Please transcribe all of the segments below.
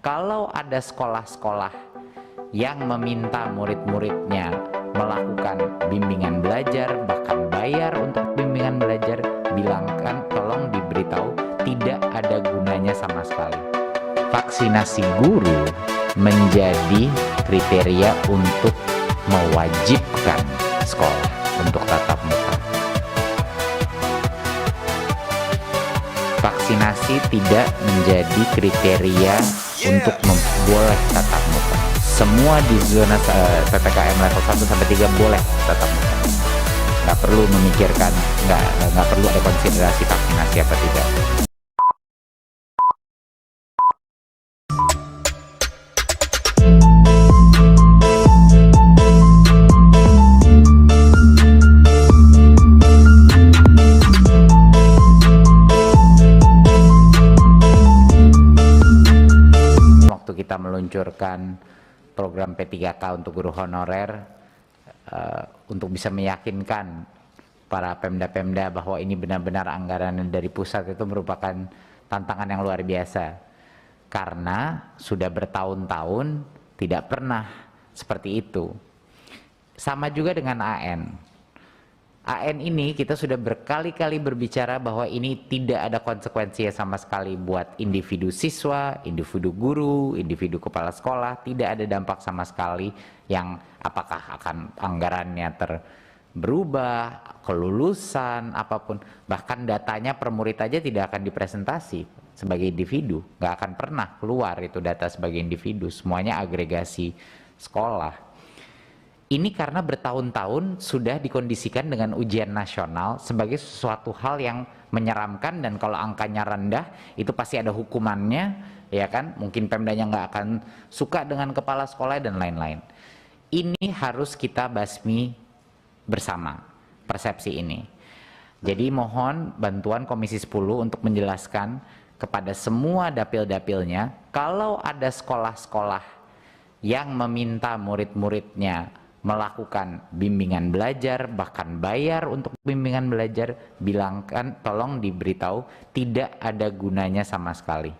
kalau ada sekolah-sekolah yang meminta murid-muridnya melakukan bimbingan belajar, bahkan bayar untuk bimbingan belajar, bilangkan, tolong diberitahu tidak ada gunanya sama sekali. Vaksinasi guru menjadi kriteria untuk mewajibkan sekolah untuk tatap muka. Vaksinasi tidak menjadi kriteria untuk boleh tatap muka. Semua di zona PPKM level 1 sampai 3 boleh tatap muka. Nggak perlu memikirkan, nggak perlu ada konsiderasi vaksinasi apa tidak. Kita meluncurkan program P3K untuk guru honorer untuk bisa meyakinkan para pemda-pemda bahwa ini benar-benar anggaran dari pusat itu merupakan tantangan yang luar biasa, karena sudah bertahun-tahun tidak pernah seperti itu. Sama juga dengan AN. AN ini kita sudah berkali-kali berbicara bahwa ini tidak ada konsekuensinya sama sekali buat individu siswa, individu guru, individu kepala sekolah, tidak ada dampak sama sekali yang apakah akan anggarannya berubah, kelulusan, apapun. Bahkan datanya per murid aja tidak akan dipresentasi sebagai individu, nggak akan pernah keluar itu data sebagai individu, semuanya agregasi sekolah. Ini karena bertahun-tahun sudah dikondisikan dengan ujian nasional sebagai sesuatu hal yang menyeramkan, dan kalau angkanya rendah itu pasti ada hukumannya, ya kan? Mungkin pemdanya nggak akan suka dengan kepala sekolah dan lain-lain. Ini harus kita basmi bersama persepsi ini. Jadi mohon bantuan Komisi 10 untuk menjelaskan kepada semua dapil-dapilnya, kalau ada sekolah-sekolah yang meminta murid-muridnya melakukan bimbingan belajar, bahkan bayar untuk bimbingan belajar, bilangkan, tolong diberitahu tidak ada gunanya sama sekali.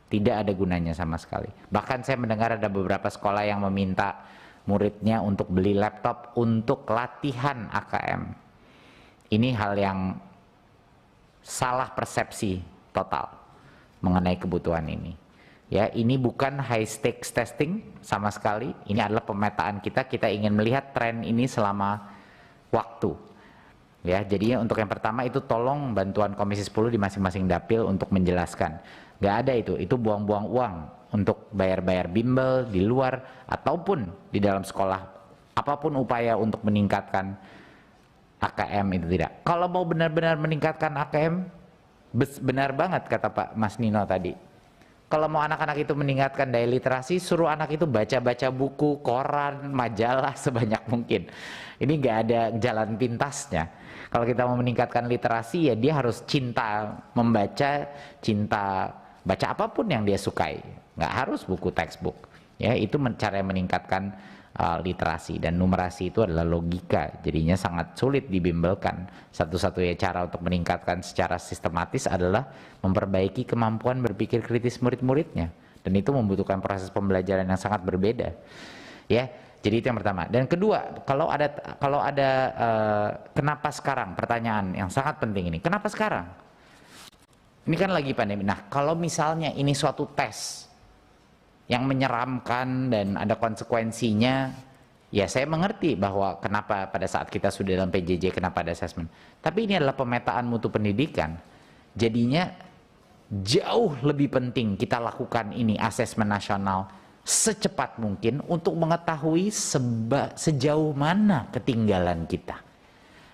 Tidak ada gunanya sama sekali. Bahkan saya mendengar ada beberapa sekolah yang meminta muridnya untuk beli laptop untuk latihan AKM. Ini hal yang salah persepsi total mengenai kebutuhan ini. Ya, ini bukan high stakes testing sama sekali. Ini adalah pemetaan kita. Kita ingin melihat tren ini selama waktu. Ya, jadi untuk yang pertama itu tolong bantuan Komisi 10 di masing-masing dapil untuk menjelaskan. Nggak ada itu buang-buang uang untuk bayar-bayar bimbel di luar ataupun di dalam sekolah. Apapun upaya untuk meningkatkan AKM itu tidak. Kalau mau benar-benar meningkatkan AKM, benar banget kata Pak Mas Nino tadi. Kalau mau anak-anak itu meningkatkan daya literasi, suruh anak itu baca-baca buku, koran, majalah sebanyak mungkin. Ini nggak ada jalan pintasnya. Kalau kita mau meningkatkan literasi, ya dia harus cinta membaca, cinta baca apapun yang dia sukai. Nggak harus buku textbook. Ya, itu cara meningkatkan literasi, dan numerasi itu adalah logika, jadinya sangat sulit dibimbelkan. Satu-satunya cara untuk meningkatkan secara sistematis adalah memperbaiki kemampuan berpikir kritis murid-muridnya, dan itu membutuhkan proses pembelajaran yang sangat berbeda. Ya, jadi itu yang pertama. Dan kedua, kalau ada kenapa sekarang, pertanyaan yang sangat penting ini, kenapa sekarang? Ini kan lagi pandemi. Nah, kalau misalnya ini suatu tes yang menyeramkan dan ada konsekuensinya, ya saya mengerti bahwa kenapa pada saat kita sudah dalam PJJ kenapa ada asesmen. Tapi ini adalah pemetaan mutu pendidikan. Jadinya jauh lebih penting kita lakukan ini asesmen nasional secepat mungkin untuk mengetahui sejauh mana ketinggalan kita.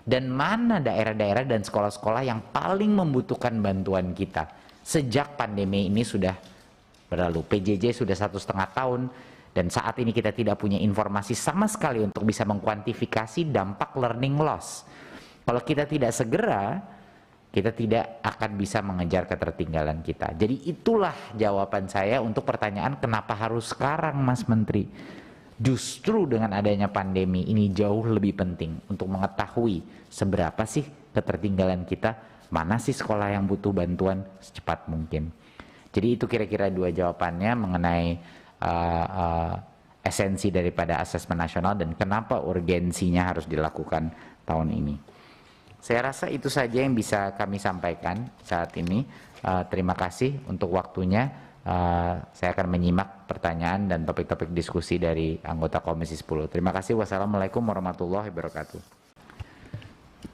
Dan mana daerah-daerah dan sekolah-sekolah yang paling membutuhkan bantuan kita. Sejak pandemi ini sudah berlalu, PJJ sudah 1,5 tahun, dan saat ini kita tidak punya informasi sama sekali untuk bisa mengkuantifikasi dampak learning loss. Kalau kita tidak segera, kita tidak akan bisa mengejar ketertinggalan kita. Jadi itulah jawaban saya untuk pertanyaan kenapa harus sekarang, Mas Menteri. Justru dengan adanya pandemi ini jauh lebih penting untuk mengetahui seberapa sih ketertinggalan kita, mana sih sekolah yang butuh bantuan secepat mungkin. Jadi itu kira-kira dua jawabannya mengenai esensi daripada asesmen nasional dan kenapa urgensinya harus dilakukan tahun ini. Saya rasa itu saja yang bisa kami sampaikan saat ini. Terima kasih untuk waktunya. Saya akan menyimak pertanyaan dan topik-topik diskusi dari anggota Komisi 10. Terima kasih. Wassalamualaikum warahmatullahi wabarakatuh.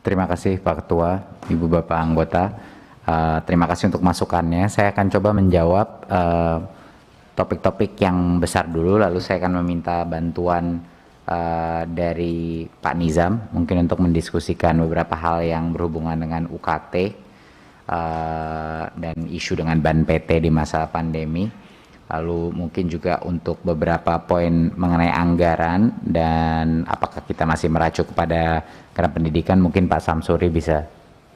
Terima kasih Pak Ketua, Ibu Bapak anggota. Terima kasih untuk masukannya. Saya akan coba menjawab topik-topik yang besar dulu, lalu saya akan meminta bantuan dari Pak Nizam mungkin untuk mendiskusikan beberapa hal yang berhubungan dengan UKT dan isu dengan ban PT di masa pandemi, lalu mungkin juga untuk beberapa poin mengenai anggaran dan apakah kita masih meracu kepada Kementerian Pendidikan. Mungkin Pak Samsuri bisa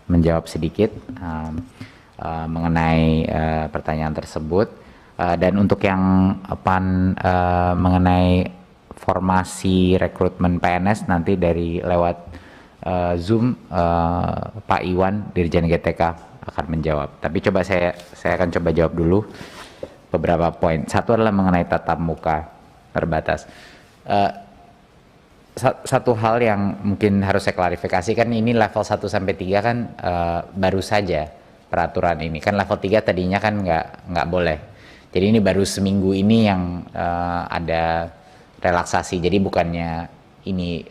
menjawab sedikit mengenai pertanyaan tersebut. Dan untuk yang mengenai formasi rekrutmen PNS nanti dari lewat Zoom Pak Iwan Dirjen GTK akan menjawab. Tapi coba saya akan coba jawab dulu beberapa poin. Satu adalah mengenai tatap muka terbatas. Satu hal yang mungkin harus saya klarifikasi, kan ini level 1 sampai 3 kan baru saja peraturan ini. Kan level 3 tadinya kan nggak boleh. Jadi ini baru seminggu ini yang ada relaksasi. Jadi bukannya ini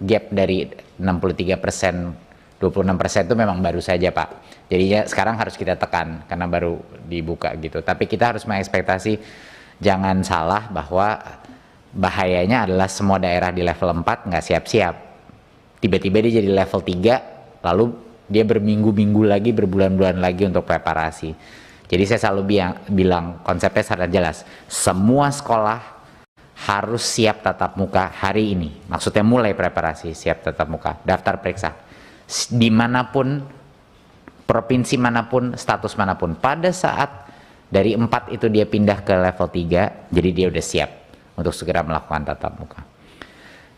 gap dari 63%, 26% itu memang baru saja Pak. Jadinya sekarang harus kita tekan karena baru dibuka gitu. Tapi kita harus mengekspektasi, jangan salah bahwa bahayanya adalah semua daerah di level 4 nggak siap-siap. Tiba-tiba dia jadi level 3, lalu dia berminggu-minggu lagi, berbulan-bulan lagi untuk preparasi. Jadi saya selalu bilang konsepnya sangat jelas. Semua sekolah harus siap tatap muka hari ini. Maksudnya mulai preparasi siap tatap muka, daftar periksa. Dimanapun, provinsi manapun, status manapun. Pada saat dari 4 itu dia pindah ke level 3, jadi dia udah siap untuk segera melakukan tatap muka.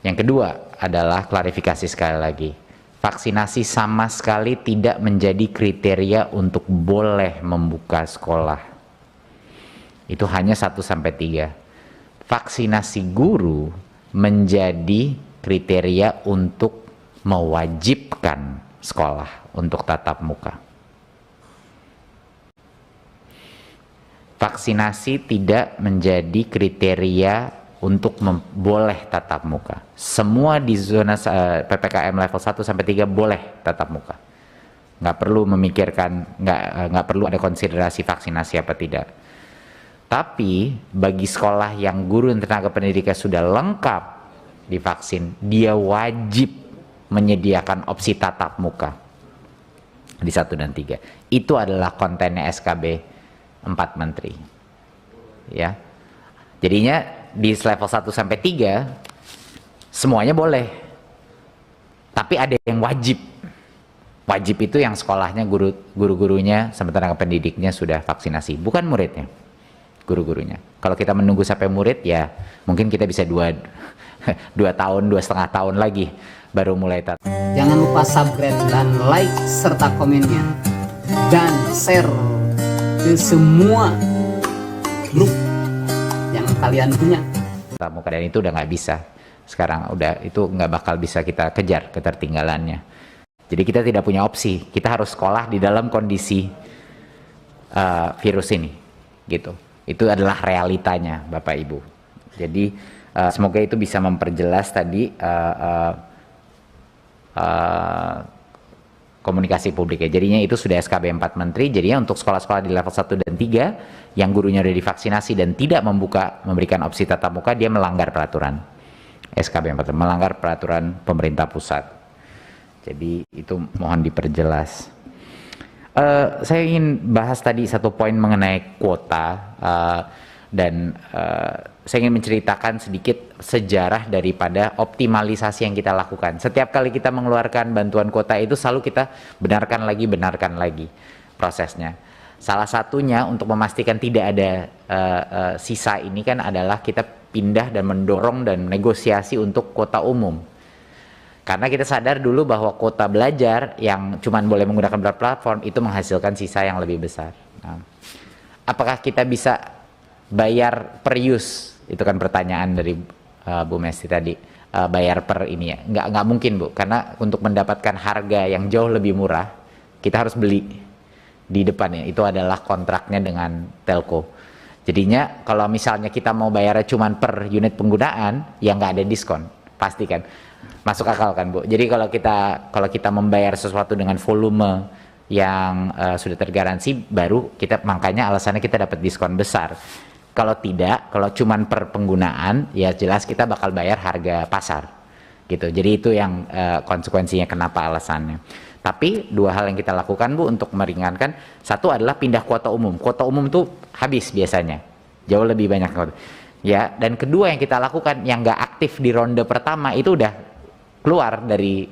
Yang kedua adalah klarifikasi sekali lagi. Vaksinasi sama sekali tidak menjadi kriteria untuk boleh membuka sekolah. Itu hanya 1 sampai 3. Vaksinasi guru menjadi kriteria untuk mewajibkan sekolah untuk tatap muka. Vaksinasi tidak menjadi kriteria untuk boleh tatap muka. Semua di zona PPKM level 1 sampai 3 boleh tatap muka. Nggak perlu memikirkan, nggak perlu ada konsiderasi vaksinasi apa tidak. Tapi bagi sekolah yang guru dan tenaga pendidikan sudah lengkap divaksin, dia wajib menyediakan opsi tatap muka di 1 dan 3. Itu adalah kontennya SKB 4 Menteri. Ya. Jadinya di level 1 sampai 3 semuanya boleh. Tapi ada yang wajib. Wajib itu yang sekolahnya guru-gurunya sama tenaga pendidiknya sudah vaksinasi, bukan muridnya. Guru-gurunya. Kalau kita menunggu sampai murid, ya mungkin kita bisa 2 tahun, 2,5 tahun lagi baru mulai tatap. Jangan lupa subscribe dan like serta komennya dan share ke semua grup yang kalian punya. Tatap muka, dan itu udah nggak bisa. Sekarang udah itu nggak bakal bisa kita kejar ketertinggalannya. Jadi kita tidak punya opsi. Kita harus sekolah di dalam kondisi virus ini, gitu. Itu adalah realitanya, Bapak Ibu. Jadi semoga itu bisa memperjelas tadi komunikasi publik ya. Jadinya itu sudah SKB 4 Menteri. Jadinya untuk sekolah-sekolah di level 1 dan 3 yang gurunya sudah divaksinasi dan tidak memberikan opsi tatap muka, dia melanggar peraturan SKB 4, melanggar peraturan pemerintah pusat. Jadi itu mohon diperjelas. Saya ingin bahas tadi satu poin mengenai kuota dan saya ingin menceritakan sedikit sejarah daripada optimalisasi yang kita lakukan. Setiap kali kita mengeluarkan bantuan kuota itu selalu kita benarkan lagi prosesnya. Salah satunya untuk memastikan tidak ada sisa ini kan adalah kita pindah dan mendorong dan negosiasi untuk kuota umum. Karena kita sadar dulu bahwa kuota belajar yang cuma boleh menggunakan beberapa platform itu menghasilkan sisa yang lebih besar. Nah, apakah kita bisa bayar per use? Itu kan pertanyaan dari Bu Mesti tadi. Bayar per ini ya, nggak mungkin Bu, karena untuk mendapatkan harga yang jauh lebih murah kita harus beli di depannya, itu adalah kontraknya dengan telco. Jadinya kalau misalnya kita mau bayarnya cuma per unit penggunaan, ya nggak ada diskon, pasti kan, masuk akal kan Bu. Jadi kalau kita membayar sesuatu dengan volume yang sudah tergaransi, baru kita, makanya alasannya kita dapat diskon besar. Kalau tidak, kalau cuman per penggunaan, ya jelas kita bakal bayar harga pasar, gitu. Jadi itu yang konsekuensinya, kenapa alasannya. Tapi dua hal yang kita lakukan Bu untuk meringankan, satu adalah pindah kuota umum. Kuota umum tuh habis biasanya, jauh lebih banyak. Ya, dan kedua yang kita lakukan, yang nggak aktif di ronde pertama itu udah keluar dari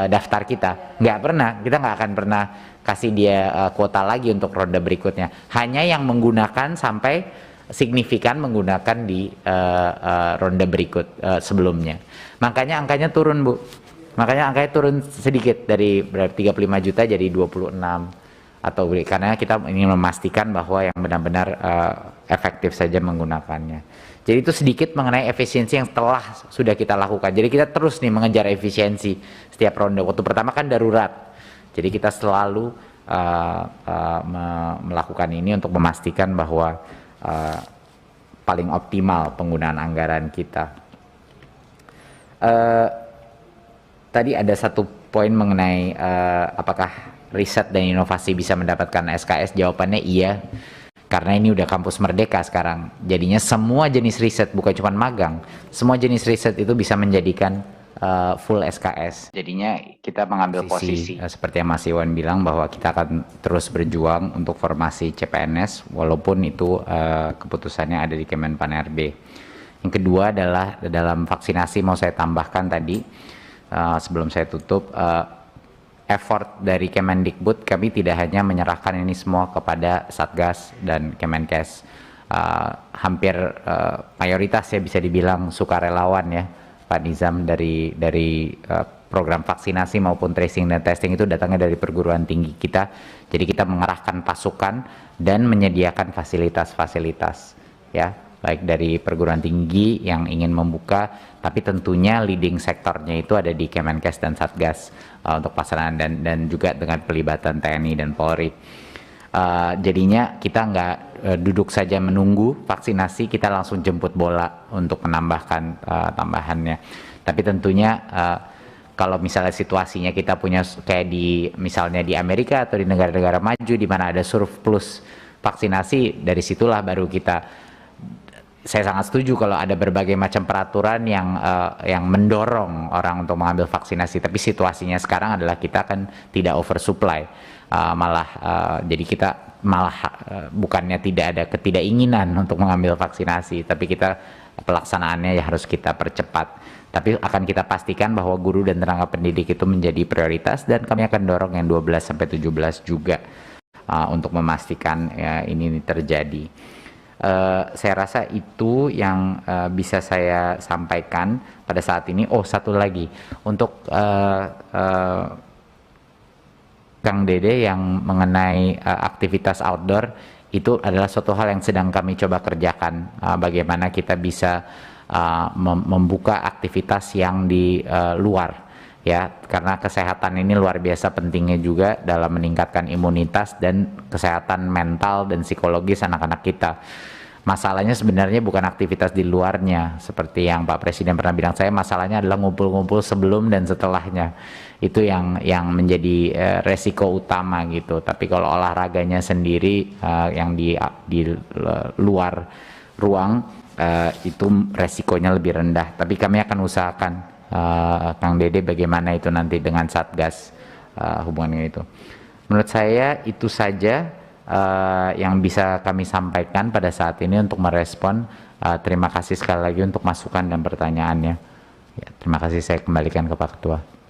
daftar kita. Kita nggak akan pernah kasih dia kuota lagi untuk ronde berikutnya. Hanya yang menggunakan sampai signifikan menggunakan di ronde berikut sebelumnya. Makanya angkanya turun Bu. Makanya angkanya turun sedikit dari berarti 35 juta jadi 26 atau karena kita ingin memastikan bahwa yang benar-benar efektif saja menggunakannya. Jadi itu sedikit mengenai efisiensi yang sudah kita lakukan. Jadi kita terus nih mengejar efisiensi setiap ronde. Waktu pertama kan darurat. Jadi kita selalu melakukan ini untuk memastikan bahwa paling optimal penggunaan anggaran kita. Tadi ada satu poin mengenai apakah riset dan inovasi bisa mendapatkan SKS. Jawabannya iya, karena ini udah kampus merdeka sekarang. Jadinya semua jenis riset, bukan cuma magang, semua jenis riset itu bisa menjadikan full SKS. Jadinya kita mengambil posisi seperti yang Mas Iwan bilang, bahwa kita akan terus berjuang untuk formasi CPNS walaupun itu keputusannya ada di Kemenpan-RB. Yang kedua adalah dalam vaksinasi, mau saya tambahkan tadi sebelum saya tutup, effort dari Kemendikbud, kami tidak hanya menyerahkan ini semua kepada Satgas dan Kemenkes. Hampir mayoritas ya bisa dibilang sukarelawan ya Pak Nizam, dari program vaksinasi maupun tracing dan testing itu datangnya dari perguruan tinggi kita. Jadi kita mengerahkan pasukan dan menyediakan fasilitas-fasilitas ya, baik dari perguruan tinggi yang ingin membuka, tapi tentunya leading sektornya itu ada di Kemenkes dan Satgas untuk pelaksanaan, dan juga dengan pelibatan TNI dan Polri. Jadinya kita nggak duduk saja menunggu vaksinasi, kita langsung jemput bola untuk menambahkan tambahannya. Tapi tentunya kalau misalnya situasinya kita punya kayak misalnya di Amerika atau di negara-negara maju di mana ada surplus vaksinasi, dari situlah baru saya sangat setuju kalau ada berbagai macam peraturan yang mendorong orang untuk mengambil vaksinasi. Tapi situasinya sekarang adalah kita kan tidak oversupply, jadi kita malah bukannya tidak ada ketidakinginan untuk mengambil vaksinasi, tapi kita pelaksanaannya ya harus kita percepat. Tapi akan kita pastikan bahwa guru dan tenaga pendidik itu menjadi prioritas, dan kami akan dorong yang 12-17 juga untuk memastikan ini terjadi. Saya rasa itu yang bisa saya sampaikan pada saat ini. Oh, satu lagi untuk Kang Dede yang mengenai aktivitas outdoor, itu adalah suatu hal yang sedang kami coba kerjakan. Bagaimana kita bisa membuka aktivitas yang di luar, ya, karena kesehatan ini luar biasa pentingnya juga dalam meningkatkan imunitas dan kesehatan mental dan psikologis anak-anak kita. Masalahnya sebenarnya bukan aktivitas di luarnya, seperti yang Pak Presiden pernah bilang, saya masalahnya adalah ngumpul-ngumpul sebelum dan setelahnya. Itu yang menjadi resiko utama gitu. Tapi kalau olahraganya sendiri yang di luar ruang, itu resikonya lebih rendah. Tapi kami akan usahakan, Kang Dede, bagaimana itu nanti dengan Satgas hubungannya itu. Menurut saya itu saja yang bisa kami sampaikan pada saat ini untuk merespon. Terima kasih sekali lagi untuk masukan dan pertanyaannya. Ya, terima kasih, saya kembalikan ke Pak Ketua.